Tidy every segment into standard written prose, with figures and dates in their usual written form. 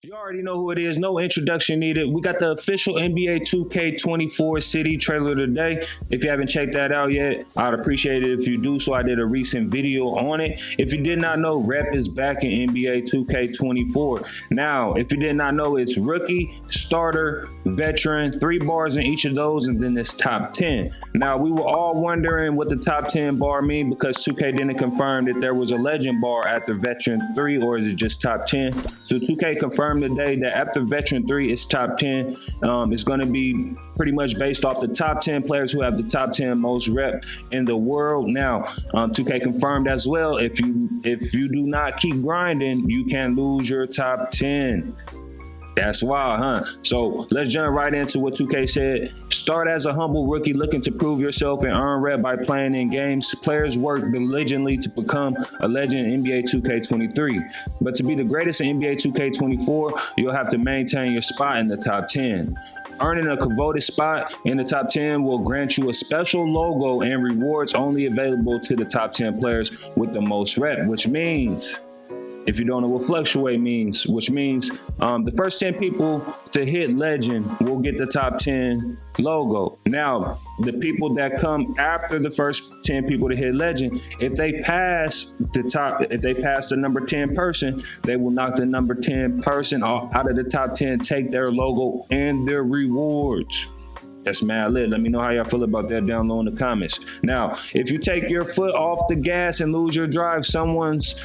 You already know who it is. No introduction needed. We got the official NBA 2K24 City trailer today. If you haven't checked that out yet, I'd appreciate it if you do so. I did a recent video on it. If you did not know, Rep is back in NBA 2K24. Now, if you did not know, it's rookie, starter, veteran, 3 bars in each of those, and then it's top 10. Now, we were all wondering what the top 10 bar mean because 2K didn't confirm that there was a legend bar after veteran 3, or is it just top 10? So 2K confirmed today that after veteran 3 is top 10. It's going to be pretty much based off the top 10 players who have the top 10 most rep in the world. Now 2K confirmed as well, if you do not keep grinding, you can lose your top 10. That's wild, huh? So let's jump right into what 2K said. Start as a humble rookie looking to prove yourself and earn rep by playing in games. Players work diligently to become a legend in NBA 2K23. But to be the greatest in NBA 2K24, you'll have to maintain your spot in the top 10. Earning a coveted spot in the top 10 will grant you a special logo and rewards only available to the top 10 players with the most rep, which means, if you don't know what fluctuate means, which means the first 10 people to hit legend will get the top 10 logo. Now, the people that come after the first 10 people to hit legend, if they pass the number 10 person, they will knock the number 10 person out of the top 10, take their logo and their rewards. That's mad lit. Let me know how y'all feel about that down low in the comments. Now, if you take your foot off the gas and lose your drive, someone's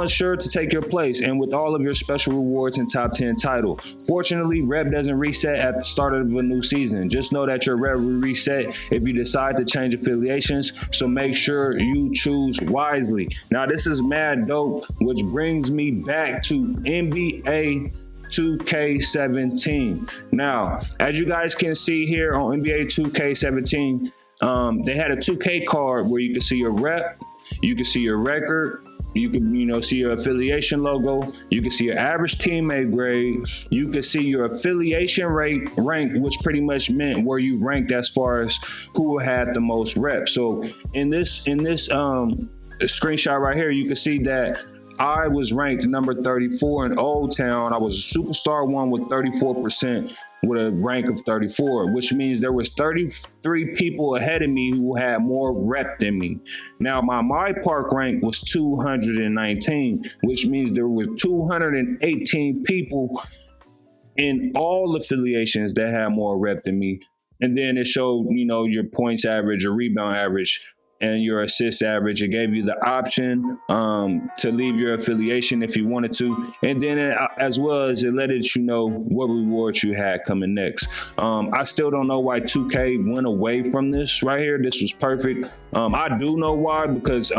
sure to take your place, and with all of your special rewards and top 10 title. Fortunately, rep doesn't reset at the start of a new season. Just know that your rep will reset if you decide to change affiliations, so make sure you choose wisely. Now, this is mad dope, which brings me back to NBA 2K17. Now, as you guys can see here on NBA 2K17, they had a 2K card where you can see your rep, you can see your record, you can, see your affiliation logo. You can see your average teammate grade. You can see your affiliation rank, which pretty much meant where you ranked as far as who had the most reps. So in this screenshot right here, you can see that I was ranked number 34 in Old Town. I was a superstar one with 34%. With a rank of 34, which means there was 33 people ahead of me who had more rep than me. Now, my park rank was 219, which means there were 218 people in all affiliations that had more rep than me. And then it showed, your points average, your rebound average, and your assist average. It gave you the option to leave your affiliation if you wanted to, and then as well as it let you know what rewards you had coming next. I still don't know why 2K went away from this right here. This was perfect. I do know why, because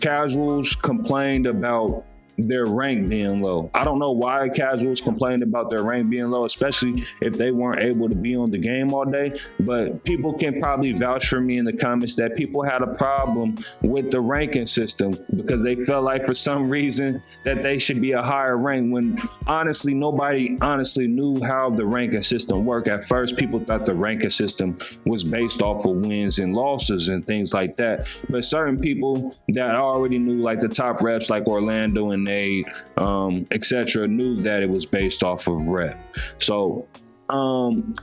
casuals complained about their rank being low. I don't know why casuals complained about their rank being low, especially if they weren't able to be on the game all day. But people can probably vouch for me in the comments that people had a problem with the ranking system because they felt like for some reason that they should be a higher rank, when honestly nobody knew how the ranking system worked. At first, people thought the ranking system was based off of wins and losses and things like that. But certain people that already knew, like the top reps like Orlando and etc., knew that it was based off of rep. So I'm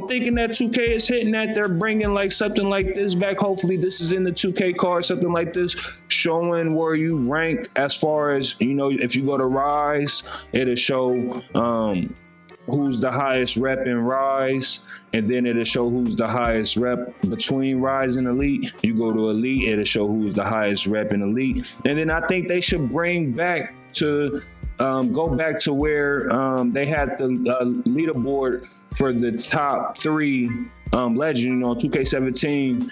thinking that 2K is hitting that. They're bringing like something like this back. Hopefully this is in the 2K card, something like this, showing where you rank as far as, if you go to Rise, it'll show who's the highest rep in Rise, and then it'll show who's the highest rep between Rise and Elite. You go to Elite, it'll show who's the highest rep in Elite. And then I think they should bring back to go back to where they had the leaderboard for the top 3 legend. 2K17,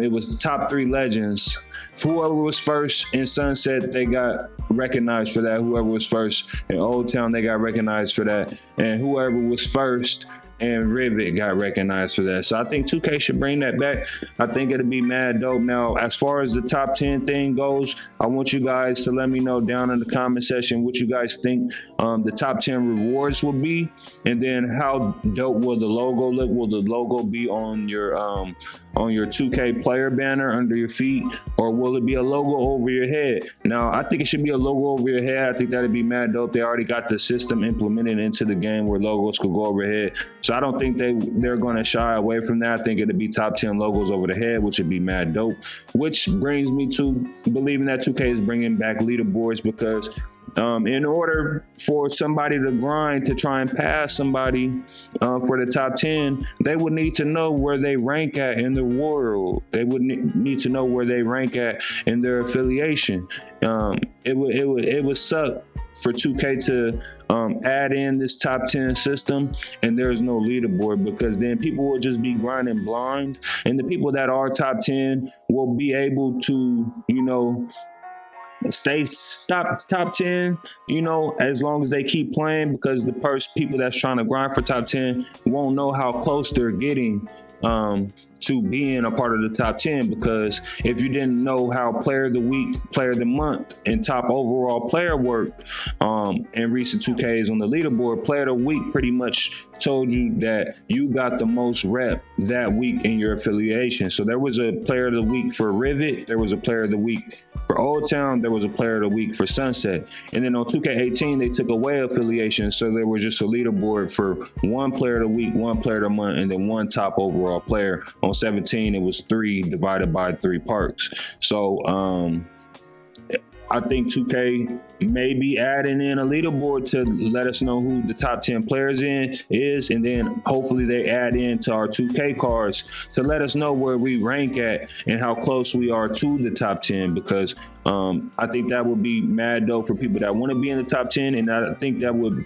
it was the top 3 legends. Whoever was first in Sunset, they got recognized for that. Whoever was first in Old Town, they got recognized for that. And whoever was first and Rivet got recognized for that. So I think 2K should bring that back. I think it'll be mad dope. Now, as far as the top 10 thing goes, I want you guys to let me know down in the comment section what you guys think the top 10 rewards will be, and then how dope will the logo look? Will the logo be on your on your 2K player banner under your feet, or will it be a logo over your head? Now, I think it should be a logo over your head. I think that'd be mad dope. They already got the system implemented into the game where logos could go overhead. So I don't think they're going to shy away from that. I think it'd be top 10 logos over the head, which would be mad dope. Which brings me to believing that 2K is bringing back leaderboards, because in order for somebody to grind to try and pass somebody for the top 10, they would need to know where they rank at in the world. They would need to know where they rank at in their affiliation. It would suck for 2K to add in this top 10 system and there's no leaderboard, because then people will just be grinding blind, and the people that are top 10 will be able to, stop top 10, as long as they keep playing, because the people that's trying to grind for top 10 won't know how close they're getting to being a part of the top 10, because if you didn't know how player of the week, player of the month, and top overall player worked in recent 2Ks on the leaderboard, player of the week pretty much told you that you got the most rep that week in your affiliation. So there was a player of the week for Rivet, there was a player of the week for Old Town, there was a player of the week for Sunset. And then on 2K18, they took away affiliation, so there was just a leaderboard for one player of the week, one player of the month, and then one top overall player. On 17, it was 3 divided by 3 parks. So I think 2K may be adding in a leaderboard to let us know who the top 10 players is, and then hopefully they add into our 2K cards to let us know where we rank at and how close we are to the top 10, because I think that would be mad dope for people that want to be in the top 10, and I think that would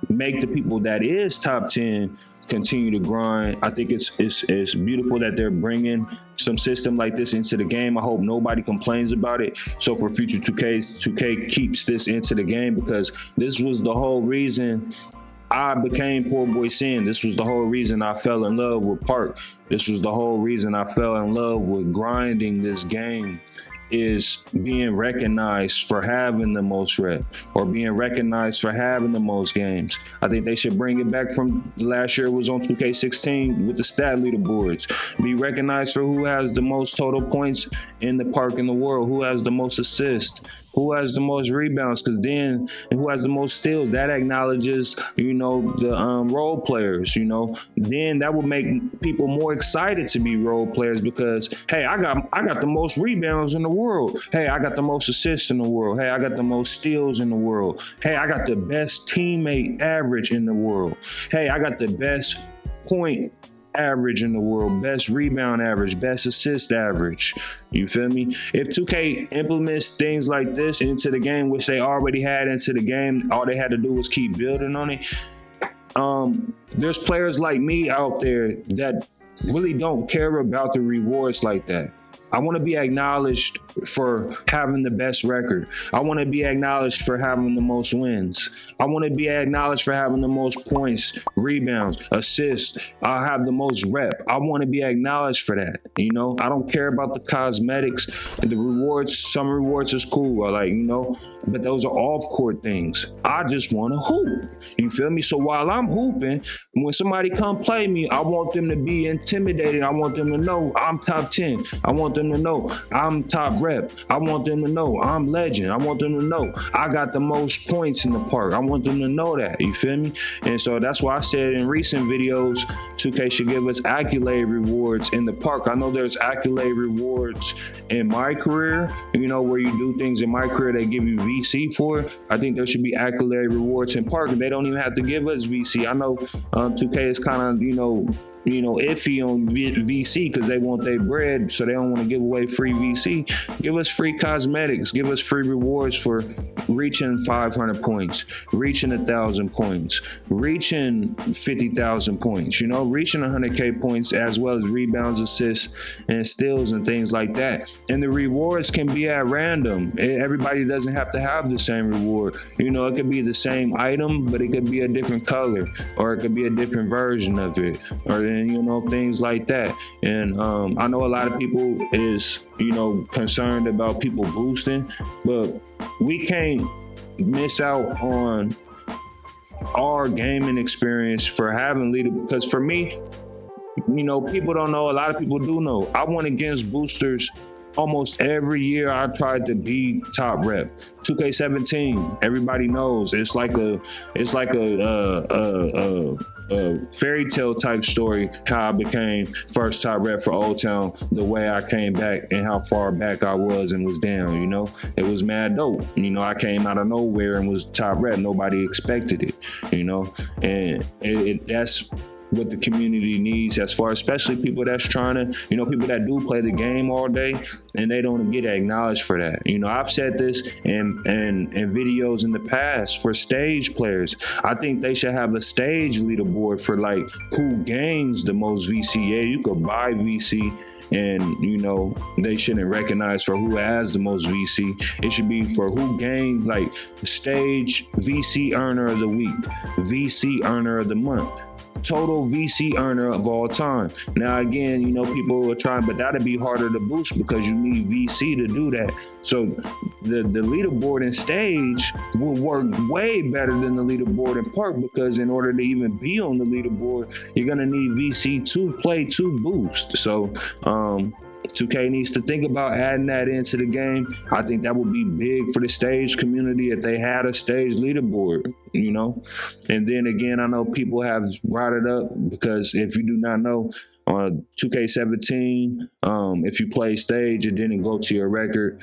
make the people that is top 10 continue to grind. I think it's beautiful that they're bringing some system like this into the game. I hope nobody complains about it. So for future 2Ks, 2K keeps this into the game, because this was the whole reason I became PoorboySin. This was the whole reason I fell in love with Park. This was the whole reason I fell in love with grinding this game, is being recognized for having the most rep, or being recognized for having the most games. I think they should bring it back from last year. It was on 2K16 with the stat leaderboards. Be recognized for who has the most total points in the park in the world, who has the most assists, who has the most rebounds, because then, and who has the most steals. That acknowledges, the role players, then that would make people more excited to be role players, because, hey, I got the most rebounds in the world. Hey, I got the most assists in the world. Hey, I got the most steals in the world. Hey, I got the best teammate average in the world. Hey, I got the best point average in the world, best rebound average, best assist average. You feel me? If 2K implements things like this into the game, which they already had into the game, all they had to do was keep building on it. There's players like me out there that really don't care about the rewards like that. I want to be acknowledged for having the best record. I want to be acknowledged for having the most wins. I want to be acknowledged for having the most points, rebounds, assists. I have the most rep. I want to be acknowledged for that. I don't care about the cosmetics and the rewards. Some rewards is cool, but those are off-court things. I just want to hoop. You feel me? So while I'm hooping, when somebody come play me, I want them to be intimidated. I want them to know I'm top 10. I want them to know I'm top rep. I want them to know I'm legend. I want them to know I got the most points in the park. I want them to know that. You feel me? And so that's why I said in recent videos, 2K should give us accolade rewards in the park. I know there's accolade rewards in my career, where you do things in my career they give you VC for. I think there should be accolade rewards in park, and they don't even have to give us VC. I know 2K is kind of, iffy on VC because they want their bread, so they don't want to give away free VC. Give us free cosmetics. Give us free rewards for reaching 500 points, reaching 1,000 points, reaching 50,000 points, reaching 100K points, as well as rebounds, assists, and steals and things like that. And the rewards can be at random. Everybody doesn't have to have the same reward. It could be the same item, but it could be a different color, or it could be a different version of it, or things like that. And I know a lot of people is concerned about people boosting, but we can't miss out on our gaming experience for having leader, because for me, People don't know. A lot of people do know. I went against boosters almost every year. I tried to be top rep. 2K17, everybody knows. It's like a fairy tale type story how I became first top rep for Old Town, the way I came back and how far back I was and was down. It was mad dope. I came out of nowhere and was top rep. Nobody expected it. And that's what the community needs, as far, especially people that's trying to, people that do play the game all day and they don't get acknowledged for that. I've said this in videos in the past for stage players. I think they should have a stage leaderboard for like who gains the most VC. Yeah, you could buy VC, and they shouldn't recognize for who has the most VC. It should be for who gained, like stage VC earner of the week, VC earner of the month, total VC earner of all time. Now again, people are trying, but that'd be harder to boost because you need VC to do that. So the leaderboard in stage will work way better than the leaderboard in park, because in order to even be on the leaderboard, you're gonna need VC to play to boost. So 2K needs to think about adding that into the game. I think that would be big for the stage community if they had a stage leaderboard, And then again, I know people have brought it up because if you do not know, on 2K17, if you play stage, it didn't go to your record.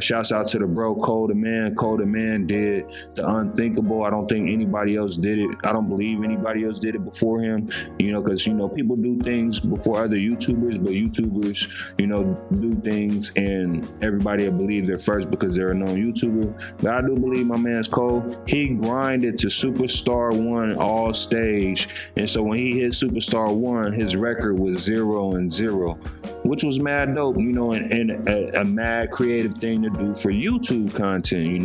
Shouts out to the bro, Cole the Man. Cole the Man did the unthinkable. I don't think anybody else did it. I don't believe anybody else did it before him, because, people do things before other YouTubers, but YouTubers, do things and everybody will believe they're first because they're a known YouTuber. But I do believe my man's Cole. He grinded to Superstar 1 all stage. And so when he hit Superstar 1, his record was 0-0, which was mad dope, and a mad creative thing to do for YouTube content.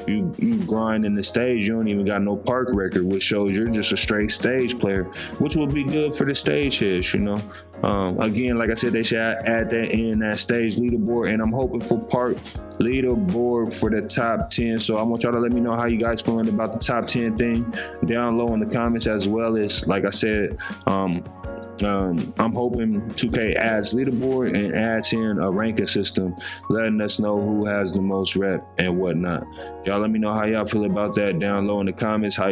You grind in the stage, you don't even got no park record, which shows you're just a straight stage player, which would be good for the stage heads. Again, like I said, they should add that in that stage leaderboard, and I'm hoping for park leaderboard for the top 10. So I want y'all to let me know how you guys feeling about the top 10 thing down low in the comments, as well as, like I said, I'm hoping 2K adds leaderboard and adds in a ranking system, letting us know who has the most rep and whatnot. Y'all let me know how y'all feel about that down low in the comments, how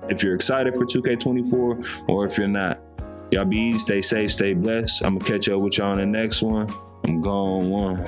if you're excited for 2K24 or if you're not. Y'all be easy, stay safe, stay blessed. I'm gonna catch up with y'all on the next one. I'm gone one.